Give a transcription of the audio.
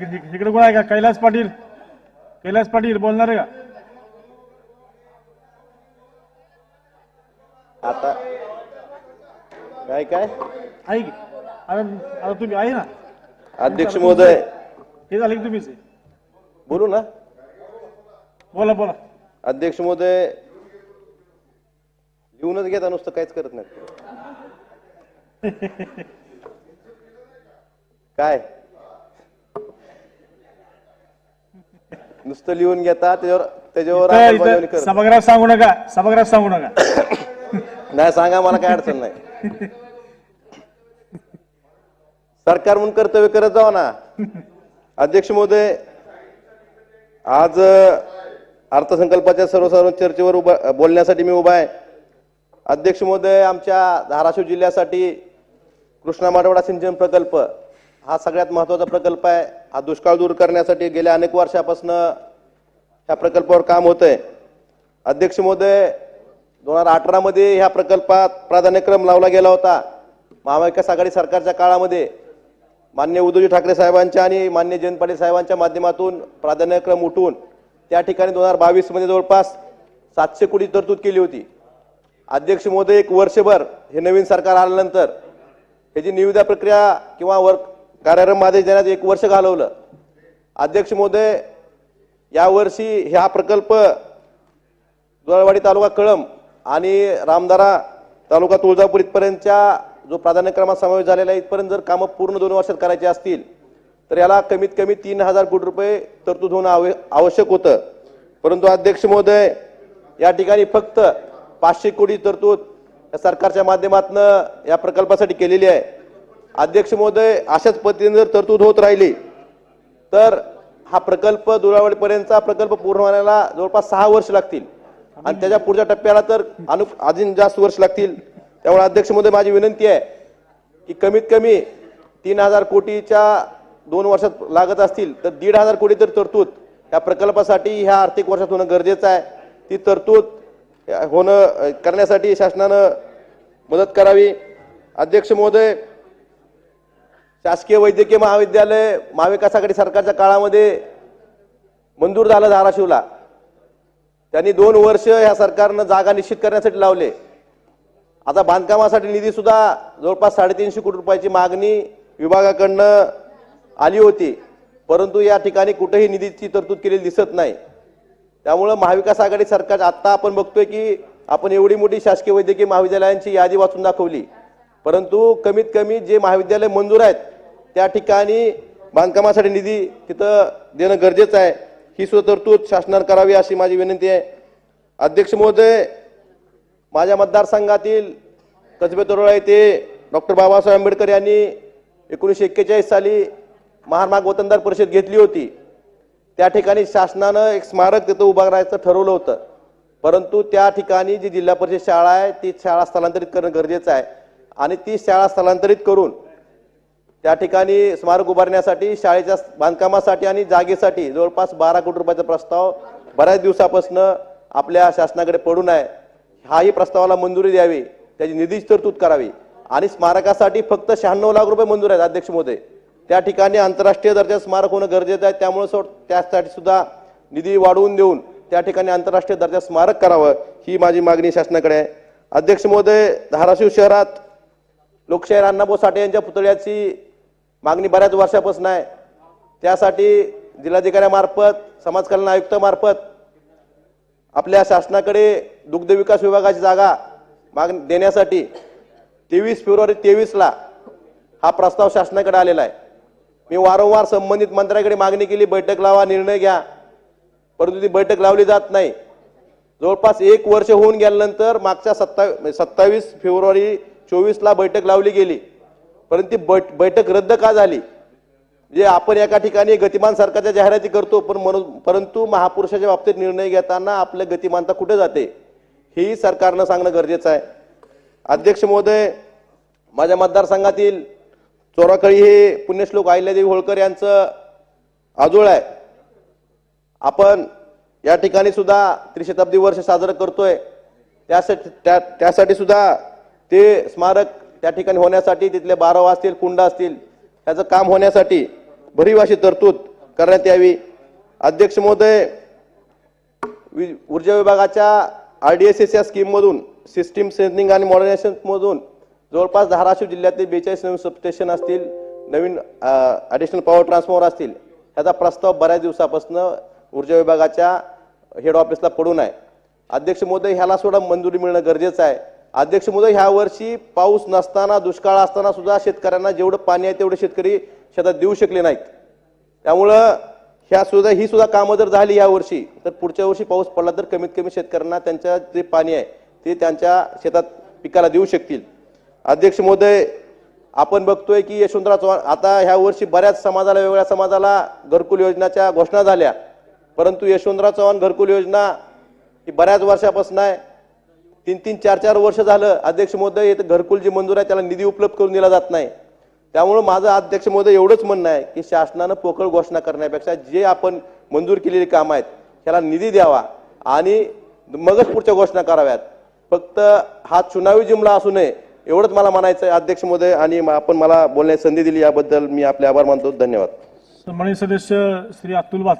इकडे कोण आहे का? कैलास पाटील, कैलास पाटील बोलणार आहे का? आता काय काय आहे की? आता तुम्ही आहे ना अध्यक्ष महोदय, हे झालं की तुम्हीच आहे. बोलू ना. बोला बोला. अध्यक्ष महोदय, लिहूनच घेता, नुसतं काहीच करत नाही. काय नुसतं लिहून घेता, त्याच्यावर अंमलबजावणी करत सभागृहात सांगू नका, सभागृहात सांगू नका. नाही. सांगा, मला काय अडचण नाही. सरकार म्हणून कर्तव्य करत जावा ना. अध्यक्ष महोदय, आज अर्थसंकल्पाच्या सर्वसाधारण चर्चेवर बोलण्यासाठी मी उभा आहे. अध्यक्ष महोदय, आमच्या धाराशिव जिल्ह्यासाठी कृष्णा माडवडा सिंचन प्रकल्प हा सगळ्यात महत्त्वाचा प्रकल्प आहे. हा दुष्काळ दूर करण्यासाठी गेल्या अनेक वर्षापासून ह्या प्रकल्पावर काम होत आहे. अध्यक्ष महोदय, 2018 मध्ये ह्या प्रकल्पात प्राधान्यक्रम लावला गेला होता. महाविकास आघाडी सरकारच्या काळामध्ये माननीय उद्धवजी ठाकरे साहेबांच्या आणि माननीय जयंत पाटील साहेबांच्या माध्यमातून प्राधान्यक्रम उठवून त्या ठिकाणी 2022 मध्ये जवळपास 700 कोटी तरतूद केली होती. अध्यक्ष महोदय, एक वर्षभर हे नवीन सरकार आल्यानंतर ह्याची निविदा प्रक्रिया किंवा कार्यारंभ आदेश देण्यात एक वर्ष घालवलं. अध्यक्ष महोदय, यावर्षी हा प्रकल्प दुधाळवाडी तालुका कळंब आणि रामदारा तालुका तुळजापूर इथपर्यंतच्या जो प्राधान्यक्रमात समावेश झालेला आहे, इथपर्यंत जर कामं पूर्ण 2 वर्षात करायची असतील तर याला कमीत कमी 3000 कोटी रुपये तरतूद होणं आवश्यक होतं. परंतु अध्यक्ष महोदय, या ठिकाणी फक्त 500 कोटी तरतूद या सरकारच्या माध्यमातून या प्रकल्पासाठी केलेली आहे. अध्यक्ष महोदय, अशाच पद्धतीने जर तरतूद होत राहिली तर हा प्रकल्प दुधाळवाडीपर्यंतचा प्रकल्प पूर्ण होण्याला जवळपास 6 वर्ष लागतील आणि त्याच्या पुढच्या टप्प्याला तर अजून जास्त वर्ष लागतील. त्यामुळे अध्यक्ष महोदय, माझी विनंती आहे की कमीत कमी 3000 कोटीच्या 2 वर्षात लागत असतील तर 1500 कोटी तर तरतूद या प्रकल्पासाठी ह्या आर्थिक वर्षात होणं गरजेचं आहे. ती तरतूद करण्यासाठी शासनानं मदत करावी. अध्यक्ष महोदय, शासकीय वैद्यकीय महाविद्यालय महाविकास आघाडी सरकारच्या काळामध्ये मंजूर झालं धाराशिवला. त्यांनी 2 वर्ष ह्या सरकारनं जागा निश्चित करण्यासाठी लावले. आता बांधकामासाठी निधी सुद्धा जवळपास 350 कोटी रुपयाची मागणी विभागाकडनं आली होती, परंतु या ठिकाणी कुठेही निधीची तरतूद केलेली दिसत नाही. त्यामुळे महाविकास आघाडी सरकार आता आपण बघतोय की आपण एवढी मोठी शासकीय वैद्यकीय महाविद्यालयांची यादी वाचून दाखवली, परंतु कमीत कमी जे महाविद्यालय मंजूर आहेत त्या ठिकाणी बांधकामासाठी निधी तिथं देणं गरजेचं आहे. ही सुद्धा तरतूद शासनाने करावी अशी माझी विनंती आहे. अध्यक्ष महोदय, माझ्या मतदारसंघातील कसबे तरोळा येथे डॉक्टर बाबासाहेब आंबेडकर यांनी 1941 साली महामार्ग वतनदार परिषद घेतली होती. त्या ठिकाणी शासनानं एक स्मारक तिथं उभं करायचं ठरवलं होतं, परंतु त्या ठिकाणी जी जिल्हा परिषद शाळा आहे ती शाळा स्थलांतरित करणं गरजेचं आहे आणि ती शाळा स्थलांतरित करून त्या ठिकाणी स्मारक उभारण्यासाठी शाळेच्या बांधकामासाठी आणि जागेसाठी जवळपास 12 कोटी रुपयाचा प्रस्ताव बऱ्याच दिवसापासून आपल्या शासनाकडे पडून आहे. हाही प्रस्तावाला मंजुरी द्यावी, त्याची निधीची तरतूद करावी आणि स्मारकासाठी फक्त 96 लाख रुपये मंजूर आहेत. अध्यक्ष महोदय, त्या ठिकाणी आंतरराष्ट्रीय दर्जाचं स्मारक होणं गरजेचं आहे. त्यामुळे त्यासाठी सुद्धा निधी वाढवून देऊन त्या ठिकाणी आंतरराष्ट्रीय दर्जाचं स्मारक करावं ही माझी मागणी शासनाकडे आहे. अध्यक्ष महोदय, धाराशिव शहरात लोकशाहीर अण्णाभाऊ साठे यांच्या पुतळ्याची मागणी बऱ्याच वर्षापासून आहे. त्यासाठी जिल्हाधिकाऱ्यामार्फत समाज कल्याण आयुक्तामार्फत आपल्या शासनाकडे दुग्ध विकास विभागाची जागा मागणी देण्यासाठी 23 फेब्रुवारी 23ला हा प्रस्ताव शासनाकडे आलेला आहे. मी वारंवार संबंधित मंत्र्याकडे मागणी केली, बैठक लावा, निर्णय घ्या, परंतु ती बैठक लावली जात नाही. जवळपास 1 वर्ष होऊन गेल्यानंतर मागच्या 27 फेब्रुवारी 24ला बैठक लावली गेली, परंतु बैठक रद्द का झाली? जे आपण एका ठिकाणी गतिमान सरकारच्या जाहिराती करतो, परंतु महापुरुषाच्या बाबतीत निर्णय घेताना आपल्या गतिमानता कुठे जाते हेही सरकारनं सांगणं गरजेचं आहे. अध्यक्ष महोदय, माझ्या मतदारसंघातील चोराखळी हे पुण्यश्लोक अहिल्यादेवी होळकर यांचं आजोळ आहे. आपण या ठिकाणी सुद्धा त्रिशताब्दी वर्ष साजरं करतोय. त्यासाठी सुद्धा ते स्मारक त्या ठिकाणी होण्यासाठी तिथले बारव असतील, कुंड असतील, त्याचं काम होण्यासाठी भरीव अशी तरतूद करण्यात यावी। अध्यक्ष महोदय, ऊर्जा विभागाच्या RDSS या स्कीम मधून सिस्टीम स्ट्रेंथनिंग आणि मॉडर्नायझेशन मधून जवळपास धाराशिव जिल्ह्यातील 42 नवीन सबस्टेशन असतील, नवीन ॲडिशनल पॉवर ट्रान्सफॉर्मर असतील, याचा प्रस्ताव बऱ्याच दिवसापासून ऊर्जा विभागाच्या हेड ऑफिसला पडून आहे। अध्यक्ष महोदय, ह्याला सुद्धा मंजुरी मिळणं गरजेचं आहे। अध्यक्ष महोदय, ह्या वर्षी पाऊस नसताना, दुष्काळ असताना सुद्धा शेतकऱ्यांना जेवढं पाणी आहे तेवढे शेतकरी शेतात देऊ शकले नाहीत। त्यामुळं ही सुद्धा कामं जर झाली या वर्षी, तर पुढच्या वर्षी पाऊस पडला तर कमीत कमी शेतकऱ्यांना त्यांच्या जे पाणी आहे ते त्यांच्या शेतात पिकाला देऊ शकतील। अध्यक्ष महोदय, आपण बघतोय की यशवंतराव चव्हाण, आता ह्या वर्षी बऱ्याच समाजाला, वेगळ्या समाजाला घरकुल योजनेच्या घोषणा झाल्या, परंतु यशवंतराव चव्हाण घरकुल योजना ही बऱ्याच वर्षापासून आहे, 3-3, 4-4 वर्ष झालं। अध्यक्ष महोदय, घरकुल जी मंजूर आहे त्याला निधी उपलब्ध करून दिला जात नाही। त्यामुळे माझं अध्यक्ष महोदय एवढंच म्हणणं आहे की शासनानं पोकळ घोषणा करण्यापेक्षा जे आपण मंजूर केलेली कामं आहेत त्याला निधी द्यावा आणि मगच पुढच्या घोषणा कराव्यात। फक्त हा चुनावी जुमला असू नये एवढंच मला म्हणायचं आहे अध्यक्ष महोदय, आणि आपण मला बोलण्याची संधी दिली याबद्दल मी आपले आभार मानतो। धन्यवाद। सन्माननीय सदस्य श्री अतुल वात